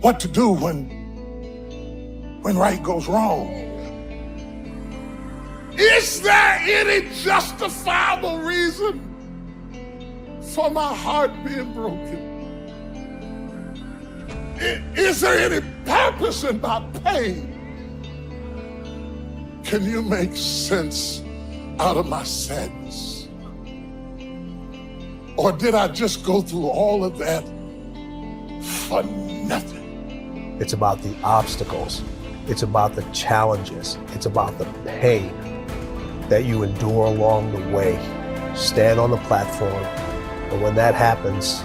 what to do when right goes wrong. Is there any justifiable reason for my heart being broken? Is there any purpose in my pain? Can you make sense out of my sadness? Or did I just go through all of that for nothing? It's about the obstacles. It's about the challenges. It's about the pain that you endure along the way. Stand on the platform, and when that happens,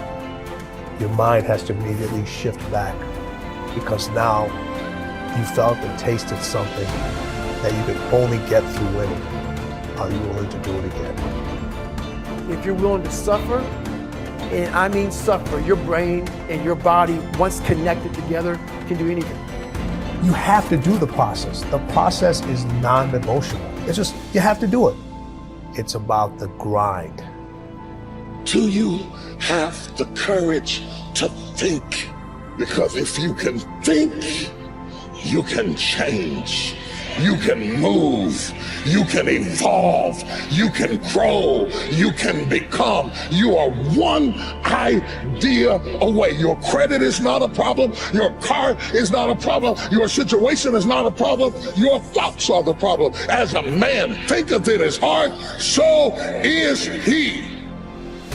your mind has to immediately shift back, because now you felt and tasted something that you can only get through winning. Are you willing to do it again? If you're willing to suffer, and I mean suffer, your brain and your body, once connected together, can do anything. You have to do the process. The process is non-negotiable. It's just, you have to do it. It's about the grind. Do you have the courage to think? Because if you can think, you can change. You can move, you can evolve, you can grow, you can become. You are one idea away. Your credit is not a problem. Your car is not a problem. Your situation is not a problem. Your thoughts are the problem. As a man thinketh in his heart, so is he.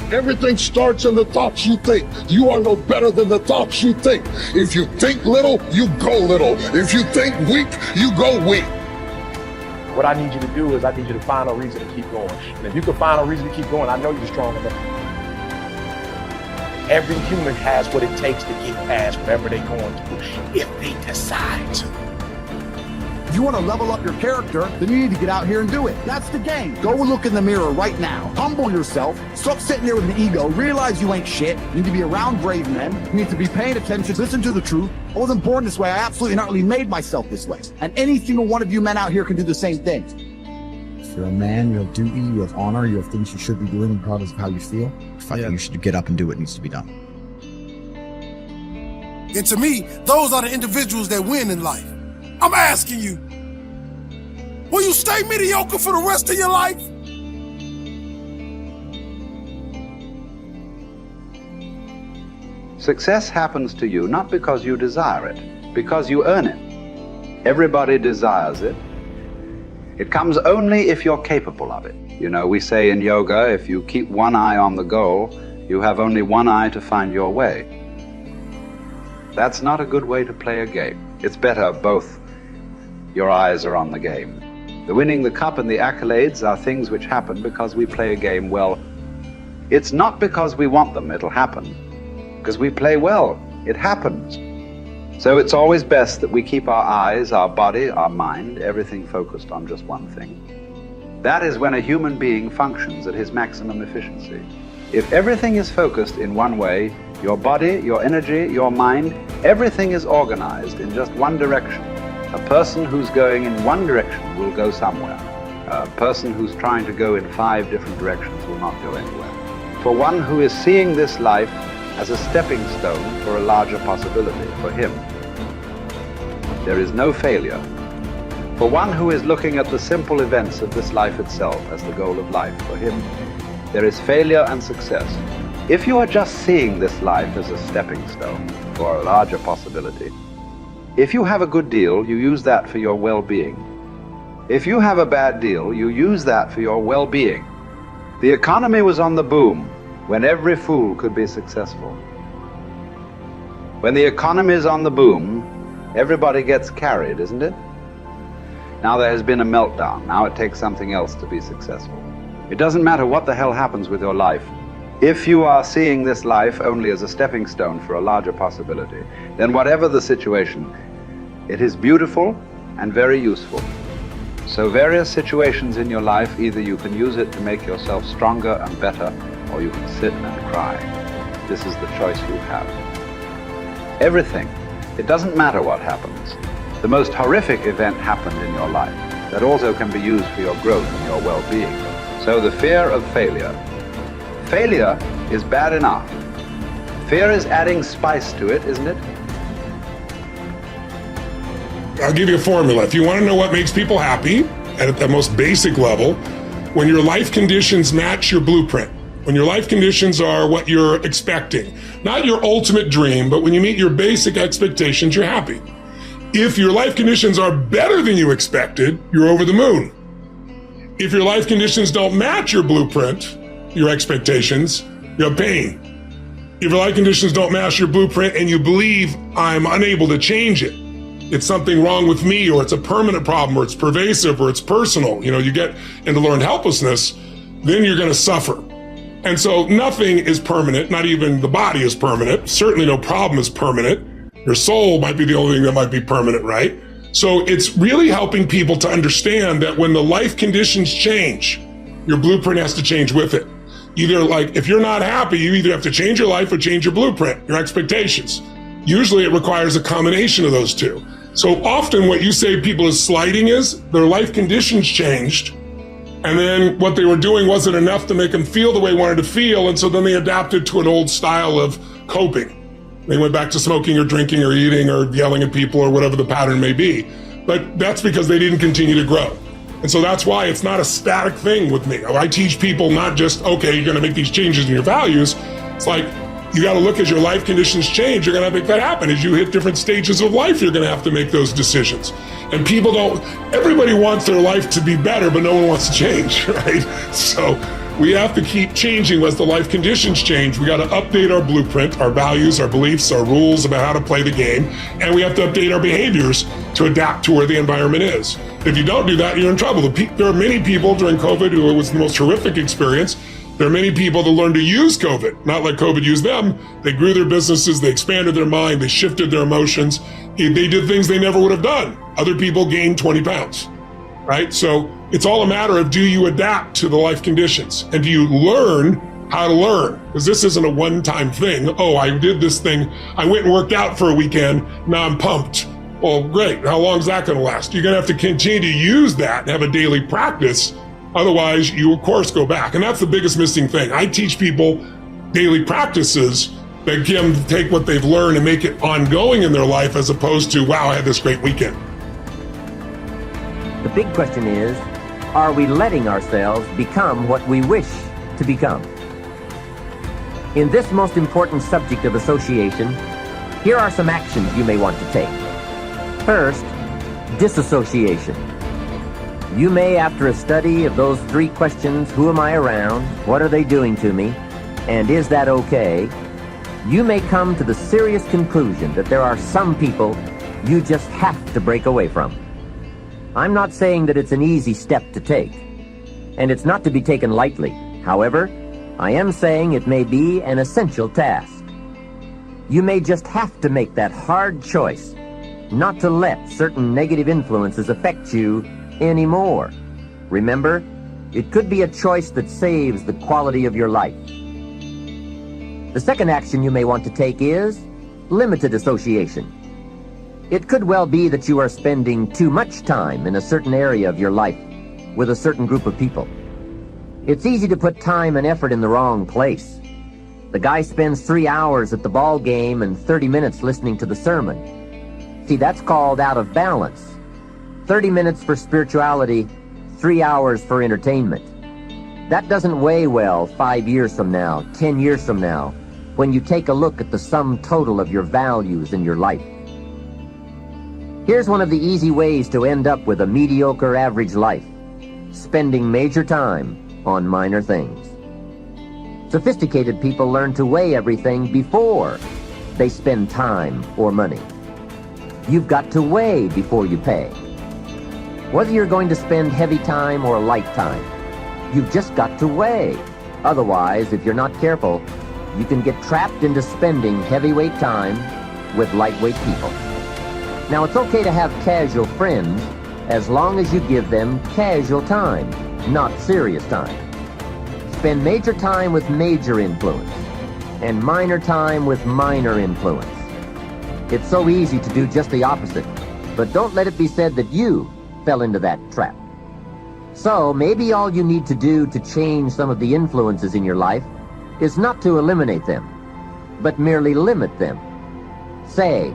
Everything starts in the thoughts you think. You are no better than the thoughts you think. If you think little, you go little. If you think weak, you go weak. What I need you to do is I need you to find a reason to keep going. And if you can find a reason to keep going, I know you're strong enough. Every human has what it takes to get past whatever they're going through, if they decide to. If you want to level up your character, then you need to get out here and do it. That's the game. Go look in the mirror right now. Humble yourself. Stop sitting there with an ego. Realize you ain't shit. You need to be around brave men. You need to be paying attention. Listen to the truth. I wasn't born this way. I absolutely not really made myself this way. And any single one of you men out here can do the same thing. If you're a man, you have duty, you have honor, you have things you should be doing regardless of how you feel. You should get up and do what needs to be done. And to me, those are the individuals that win in life. I'm asking you, will you stay mediocre for the rest of your life? Success happens to you not because you desire it, because you earn it. Everybody desires it. It comes only if you're capable of it. You know, we say in yoga, if you keep one eye on the goal, you have only one eye to find your way. That's not a good way to play a game. It's better both your eyes are on the game. The winning the cup and the accolades are things which happen because we play a game well. It's not because we want them, it'll happen. Because we play well, it happens. So it's always best that we keep our eyes, our body, our mind, everything focused on just one thing. That is when a human being functions at his maximum efficiency. If everything is focused in one way, your body, your energy, your mind, everything is organized in just one direction. A person who's going in one direction will go somewhere. A person who's trying to go in 5 different directions will not go anywhere. For one who is seeing this life as a stepping stone for a larger possibility, for him, there is no failure. For one who is looking at the simple events of this life itself as the goal of life, for him, there is failure and success. If you are just seeing this life as a stepping stone for a larger possibility, if you have a good deal, you use that for your well-being. If you have a bad deal, you use that for your well-being. The economy was on the boom when every fool could be successful. When the economy is on the boom, everybody gets carried, isn't it? Now there has been a meltdown. Now it takes something else to be successful. It doesn't matter what the hell happens with your life. If you are seeing this life only as a stepping stone for a larger possibility, then whatever the situation, it is beautiful and very useful. So various situations in your life, either you can use it to make yourself stronger and better, or you can sit and cry. This is the choice you have. Everything. It doesn't matter what happens. The most horrific event happened in your life that also can be used for your growth and your well-being. So the fear of failure. Failure is bad enough. Fear is adding spice to it, isn't it? I'll give you a formula. If you want to know what makes people happy at the most basic level, when your life conditions match your blueprint, when your life conditions are what you're expecting, not your ultimate dream, but when you meet your basic expectations, you're happy. If your life conditions are better than you expected, you're over the moon. If your life conditions don't match your blueprint, your expectations, you have pain. If your life conditions don't match your blueprint and you believe I'm unable to change it, it's something wrong with me, or it's a permanent problem, or it's pervasive, or it's personal, you get into learned helplessness, then you're going to suffer. And so nothing is permanent, not even the body is permanent. Certainly no problem is permanent. Your soul might be the only thing that might be permanent, right? So it's really helping people to understand that when the life conditions change, your blueprint has to change with it. Either if you're not happy, you either have to change your life or change your blueprint, your expectations. Usually it requires a combination of those two. So often what you say people is slighting is their life conditions changed, and then what they were doing wasn't enough to make them feel the way they wanted to feel, and so then they adapted to an old style of coping. They went back to smoking or drinking or eating or yelling at people or whatever the pattern may be. But that's because they didn't continue to grow. And so that's why it's not a static thing with me. I teach people not just, okay, you're going to make these changes in your values. It's like, you got to look as your life conditions change. You're going to make that happen. As you hit different stages of life, you're going to have to make those decisions. And people everybody wants their life to be better, but no one wants to change, right? So we have to keep changing as the life conditions change. We got to update our blueprint, our values, our beliefs, our rules about how to play the game. And we have to update our behaviors to adapt to where the environment is. If you don't do that, you're in trouble. There are many people during COVID who it was the most horrific experience. There are many people that learned to use COVID, not like COVID used them. They grew their businesses, they expanded their mind, they shifted their emotions. They did things they never would have done. Other people gained 20 pounds, right? So it's all a matter of, do you adapt to the life conditions? And do you learn how to learn? Because this isn't a one-time thing. Oh, I did this thing. I went and worked out for a weekend. Now I'm pumped. Well, great. How long is that going to last? You're going to have to continue to use that and have a daily practice. Otherwise, you, of course, go back. And that's the biggest missing thing. I teach people daily practices that can take what they've learned and make it ongoing in their life, as opposed to, wow, I had this great weekend. The big question is, are we letting ourselves become what we wish to become? In this most important subject of association, here are some actions you may want to take. First, disassociation. You may, after a study of those 3 questions, who am I around, what are they doing to me, and is that okay, you may come to the serious conclusion that there are some people you just have to break away from. I'm not saying that it's an easy step to take, and it's not to be taken lightly. However, I am saying it may be an essential task. You may just have to make that hard choice not to let certain negative influences affect you anymore. Remember, it could be a choice that saves the quality of your life. The second action you may want to take is limited association. It could well be that you are spending too much time in a certain area of your life with a certain group of people. It's easy to put time and effort in the wrong place. The guy spends 3 hours at the ball game and 30 minutes listening to the sermon. See, that's called out of balance. 30 minutes for spirituality, 3 hours for entertainment. That doesn't weigh well 5 years from now, 10 years from now, when you take a look at the sum total of your values in your life. Here's one of the easy ways to end up with a mediocre average life: spending major time on minor things. Sophisticated people learn to weigh everything before they spend time or money. You've got to weigh before you pay. Whether you're going to spend heavy time or light time, you've just got to weigh. Otherwise, if you're not careful, you can get trapped into spending heavyweight time with lightweight people. Now, it's okay to have casual friends as long as you give them casual time, not serious time. Spend major time with major influence and minor time with minor influence. It's so easy to do just the opposite, but don't let it be said that you fell into that trap. So maybe all you need to do to change some of the influences in your life is not to eliminate them, but merely limit them. Say,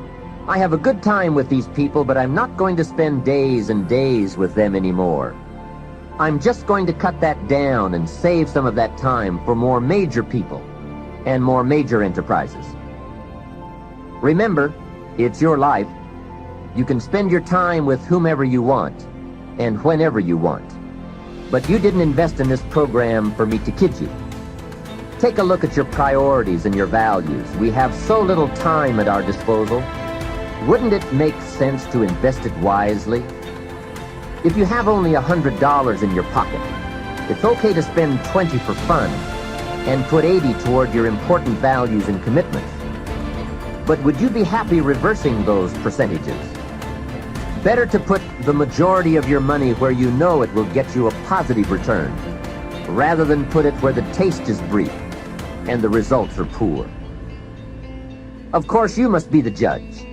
I have a good time with these people, but I'm not going to spend days and days with them anymore. I'm just going to cut that down and save some of that time for more major people and more major enterprises. Remember, it's your life. You can spend your time with whomever you want and whenever you want. But you didn't invest in this program for me to kid you. Take a look at your priorities and your values. We have so little time at our disposal. Wouldn't it make sense to invest it wisely? If you have only $100 in your pocket, it's okay to spend $20 for fun and put $80 toward your important values and commitments. But would you be happy reversing those percentages? Better to put the majority of your money where you know it will get you a positive return, rather than put it where the taste is brief and the results are poor. Of course, you must be the judge.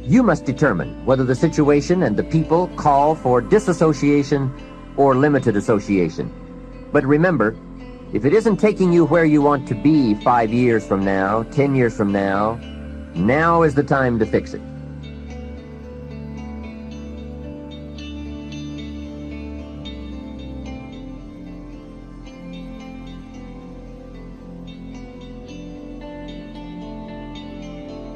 You must determine whether the situation and the people call for disassociation or limited association. But remember, if it isn't taking you where you want to be 5 years from now, 10 years from now, now is the time to fix it.